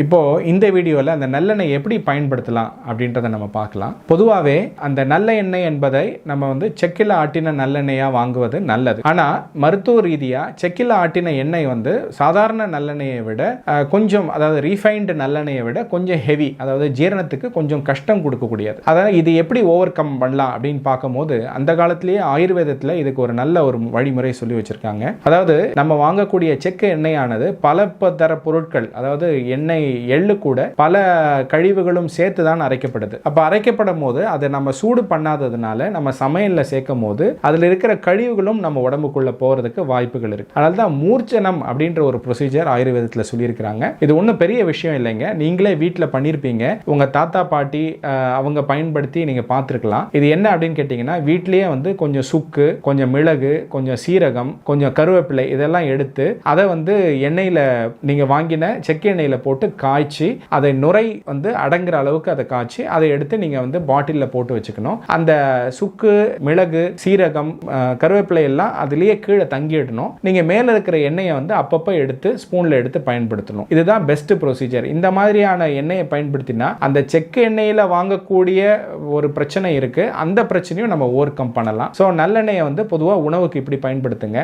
இப்போ இந்த வீடியோவில் அந்த நல்லெண்ணெய் எப்படி பயன்படுத்தலாம் அப்படின்றத நம்ம பார்க்கலாம். பொதுவாகவே அந்த நல்ல எண்ணெய் என்பதை நம்ம செக்கில் ஆட்டின நல்லெண்ணெயாக வாங்குவது நல்லது. ஆனால் மருத்துவ ரீதியாக செக்கில் ஆட்டின எண்ணெய் சாதாரண நல்லெண்ணெயை விட கொஞ்சம், அதாவது ரீஃபைன்டு நல்லெண்ணெயை விட கொஞ்சம் ஹெவி, அதாவது ஜீரணத்துக்கு கொஞ்சம் கஷ்டம் கொடுக்கக்கூடியது. அதாவது இது எப்படி ஓவர் கம் பண்ணலாம் அப்படின்னு பார்க்கும்போது அந்த காலத்திலேயே ஆயுர்வேதத்தில் இதுக்கு ஒரு நல்ல ஒரு வழிமுறை சொல்லி வச்சிருக்காங்க. அதாவது நம்ம வாங்கக்கூடிய செக்கு எண்ணெயானது பல தர பொருட்கள், அதாவது எண்ணெய் எள்ளு கூட பல கழிவுகளும் சேர்த்து தான் அரைக்கப்படுது. அப்ப அரைக்கப்படும் போது அதை நம்ம சூடு பண்ணாததுனால நம்ம சமையல்ல சேர்க்கும் போது அதுல இருக்கிற கழிவுகளும் நம்ம உடம்புக்குள்ள போறதுக்கு வாய்ப்புகள் இருக்கு. அதனால தான் மூர்ச்சனம் அப்படின்ற ஒரு ப்ரொசீஜர் ஆயுர்வேதத்தில் சொல்லியிருக்கிறாங்க. இது ஒன்றும் பெரிய விஷயம் இல்லைங்க. நீங்களே வீட்டில் பண்ணியிருப்பீங்க, உங்க தாத்தா பாட்டி அவங்க பயன்படுத்தி நீங்க பார்த்துருக்கலாம். இது என்ன அப்படின்னு கேட்டீங்கன்னா, வீட்லயே கொஞ்சம் சுக்கு, கொஞ்சம் மிளகு, கொஞ்சம் சீரகம், கொஞ்சம் கருவேப்பிலை இதெல்லாம் எடுத்து அதை எண்ணெயில நீங்க வாங்கின செக்கு எண்ணெயில போட்டு காய்ச்சி அதை நுரை அடங்குற அளவுக்கு அதை காய்ச்சி அதை எடுத்து நீங்க பாட்டில்ல போட்டு வச்சுக்கணும். அந்த சுக்கு, மிளகு, சீரகம், கருவேப்பிலை எல்லாம் அதுலயே கீழே தங்கிடணும். நீங்க மேல இருக்கிற எண்ணெயை அப்பப்ப எடுத்து ஸ்பூன்ல எடுத்து பயன்படுத்தணும். இதுதான் பெஸ்ட் ப்ரொசீஜர். இந்த மாதிரியான எண்ணெயை பயன்படுத்தினா அந்த செக்கு எண்ணெயில வாங்கக்கூடிய ஒரு பிரச்சனை இருக்கு, அந்த பிரச்சனையும் நம்ம ஓவர் கம் பண்ணலாம். ஸோ நல்லெண்ணெயை பொதுவாக உணவுக்கு இப்படி பயன்படுத்துங்க.